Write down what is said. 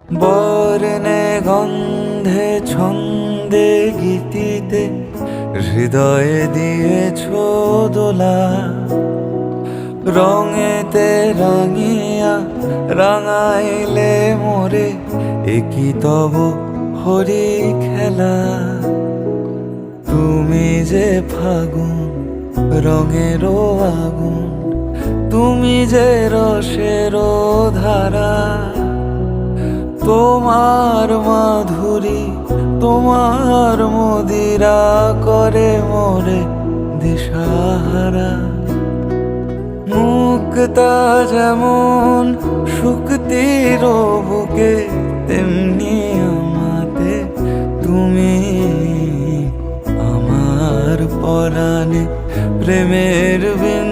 বর্ণে গন্ধে ছন্দে গীতিতে হৃদয়ে দিয়েছ দোলা, রঙেতে রাঙিয়া রাঙাইলে মোরে একই তব হরি খেলা। তুমি যে ফাগুন রঙেরও আগুন, তুমি যে রসেরও ধারা, তোমার মাধুরী তোমার মদিরা করে মোরে দিশাহারা। মুক্তা যেমন শুক্তির বুকে, তেমনি আমাতে তুমি আমার পরাণে প্রেমের বিন